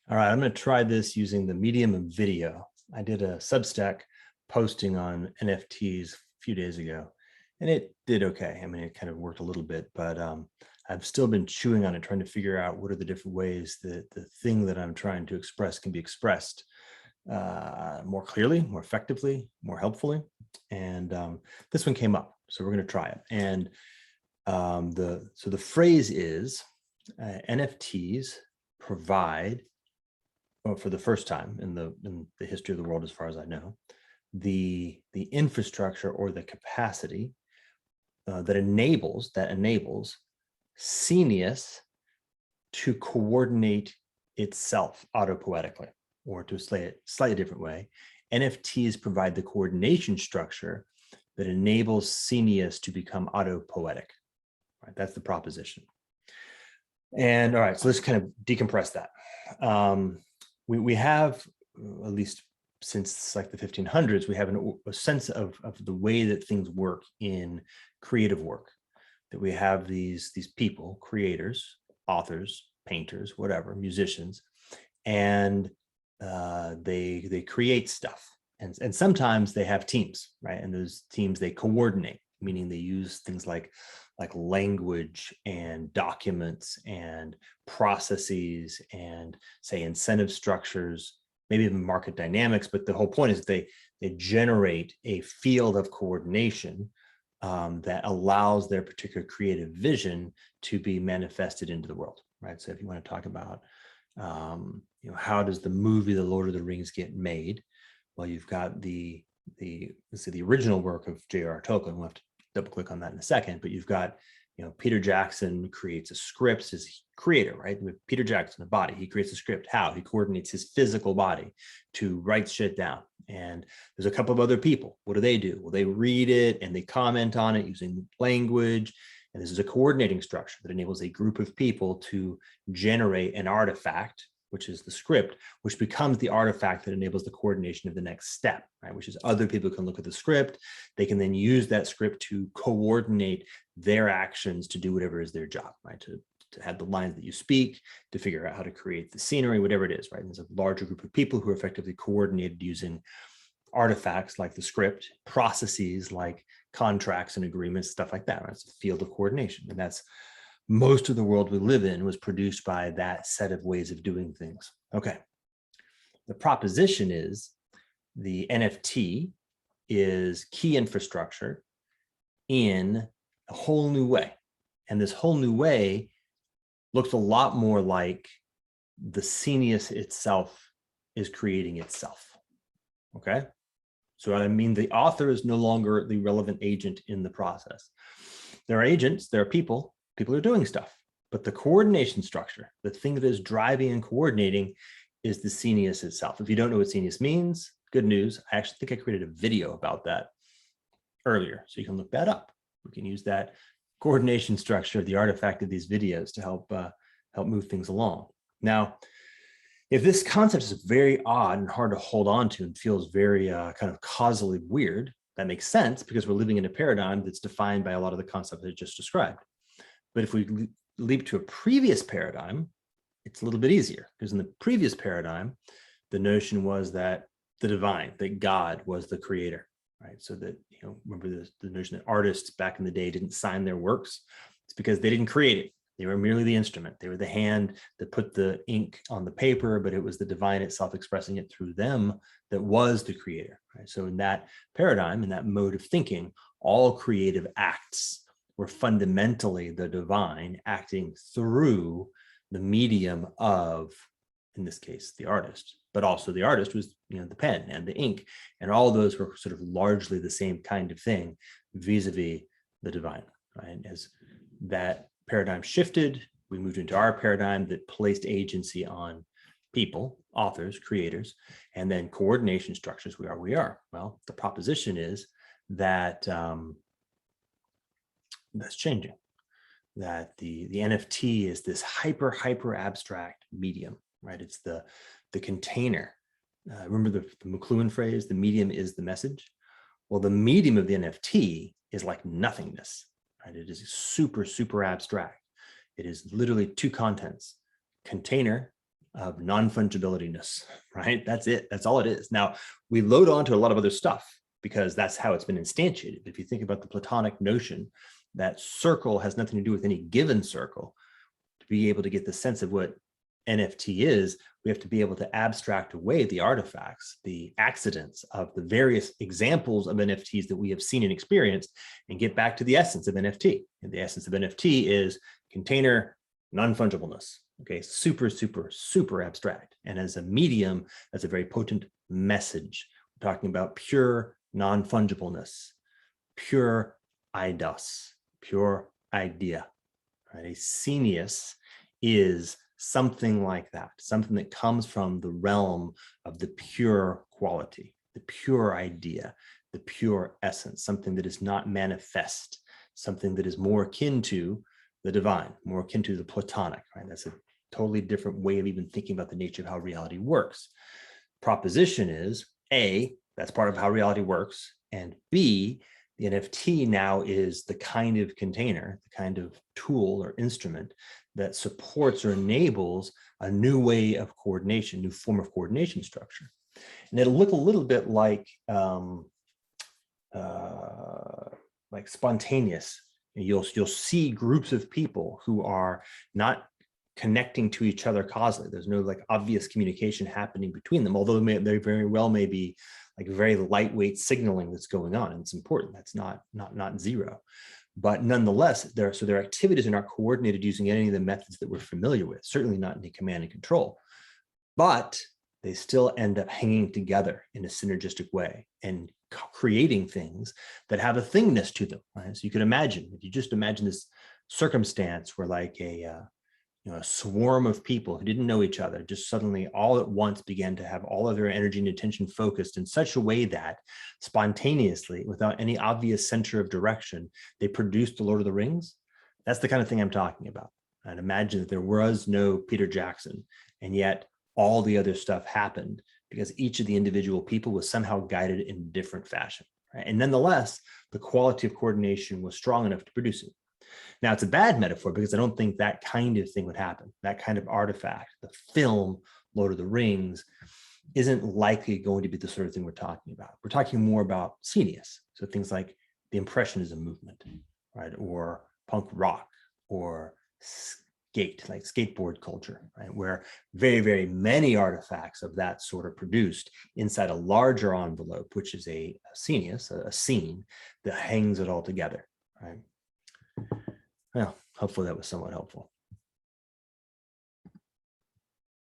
All right, I'm going to try this using the medium of video. I did a Substack posting on NFTs a few days ago, and it did okay. I mean, it kind of worked a little bit, but I've still been chewing on it, trying to figure out what are the different ways that the thing that I'm trying to express can be expressed more clearly, more effectively, more helpfully. And this one came up, so we're going to try it. And the phrase is NFTs provide, well, for the first time in the history of the world, as far as I know, the infrastructure or the capacity that enables Scenius to coordinate itself autopoetically, or to say it slightly different way, NFTs provide the coordination structure that enables Scenius to become autopoetic. Right, that's the proposition. And all right, so let's kind of decompress that. We have, at least since like the 1500s, we have a sense of the way that things work in creative work, that we have these people, creators, authors, painters, whatever, musicians, and they create stuff. And sometimes they have teams, right? And those teams, they coordinate, meaning they use things like language and documents and processes and, say, incentive structures, maybe even market dynamics. But the whole point is they generate a field of coordination that allows their particular creative vision to be manifested into the world, right? So if you want to talk about, how does the movie The Lord of the Rings get made? Well, you've got let's say the original work of J.R.R. Tolkien. We'll have to double click on that in a second, but you've got, Peter Jackson creates a script as creator, right? With Peter Jackson, the body, he creates a script. How? He coordinates his physical body to write shit down. And there's a couple of other people. What do? Well, they read it and they comment on it using language. And this is a coordinating structure that enables a group of people to generate an artifact, which is the script, which becomes the artifact that enables the coordination of the next step, right? Which is other people can look at the script. They can then use that script to coordinate their actions to do whatever is their job, right? To have the lines that you speak, to figure out how to create the scenery, whatever it is, right? And there's a larger group of people who are effectively coordinated using artifacts like the script, processes like contracts and agreements, stuff like that, right? It's a field of coordination. And that's most of the world we live in was produced by that set of ways of doing things. Okay. The proposition is the NFT is key infrastructure in a whole new way. And this whole new way looks a lot more like the Scenius itself is creating itself. Okay. So I mean, the author is no longer the relevant agent in the process. There are agents, there are people are doing stuff, but the coordination structure, the thing that is driving and coordinating, is the Scenius itself. If you don't know what Scenius means, good news. I actually think I created a video about that earlier, so you can look that up. We can use that coordination structure of the artifact of these videos to help move things along. Now, if this concept is very odd and hard to hold on to and feels very kind of causally weird, that makes sense because we're living in a paradigm that's defined by a lot of the concepts I just described. But if we leap to a previous paradigm, it's a little bit easier, because in the previous paradigm, the notion was that the divine, that God was the creator, right? So that, remember the notion that artists back in the day didn't sign their works. It's because they didn't create it. They were merely the instrument. They were the hand that put the ink on the paper, but it was the divine itself expressing it through them that was the creator, right? So in that paradigm, in that mode of thinking, all creative acts were fundamentally the divine acting through the medium of, in this case, the artist, but also the artist was, the pen and the ink, and all those were sort of largely the same kind of thing vis-a-vis the divine, right? As that paradigm shifted, we moved into our paradigm that placed agency on people, authors, creators, and then coordination structures. We are. Well, the proposition is that that's changing, that the NFT is this hyper abstract medium, right? It's the container. Remember the McLuhan phrase, the medium is the message? Well, the medium of the NFT is like nothingness, right? It is super abstract. It is literally two contents: container, of non-fungibilityness, right? That's it. That's all it is. Now, we load onto a lot of other stuff because that's how it's been instantiated. If you think about the Platonic notion that circle has nothing to do with any given circle, to be able to get the sense of what NFT is, we have to be able to abstract away the artifacts, the accidents of the various examples of NFTs that we have seen and experienced, and get back to the essence of NFT. And the essence of NFT is container non-fungibleness. Okay, super, super, super abstract. And as a medium, that's a very potent message. We're talking about pure non-fungibleness, pure eidos, pure idea. Right? A Scenius is something like that, something that comes from the realm of the pure quality, the pure idea, the pure essence, something that is not manifest, something that is more akin to the divine, more akin to the Platonic, right? That's a totally different way of even thinking about the nature of how reality works. Proposition is A, that's part of how reality works, and B, the NFT now is the kind of container, the kind of tool or instrument that supports or enables a new way of coordination, new form of coordination structure. And it'll look a little bit like spontaneous. You'll see groups of people who are not connecting to each other causally. There's no like obvious communication happening between them, although they very well may be like very lightweight signaling that's going on, and it's important. That's not zero, but nonetheless, their activities are not coordinated using any of the methods that we're familiar with. Certainly not in command and control, but they still end up hanging together in a synergistic way and creating things that have a thingness to them. Right? So you can imagine, if you just imagine this circumstance where like a swarm of people who didn't know each other just suddenly all at once began to have all of their energy and attention focused in such a way that spontaneously, without any obvious center of direction, they produced the Lord of the Rings. That's the kind of thing I'm talking about. And imagine that there was no Peter Jackson, and yet all the other stuff happened because each of the individual people was somehow guided in a different fashion. Right? And nonetheless, the quality of coordination was strong enough to produce it. Now, it's a bad metaphor because I don't think that kind of thing would happen. That kind of artifact, the film Lord of the Rings, isn't likely going to be the sort of thing we're talking about. We're talking more about Scenius. So things like the Impressionism movement, right? Or punk rock, or skate, like skateboard culture, right? Where very, very many artifacts of that sort are produced inside a larger envelope, which is a Scenius, a scene that hangs it all together, right? Well, hopefully that was somewhat helpful.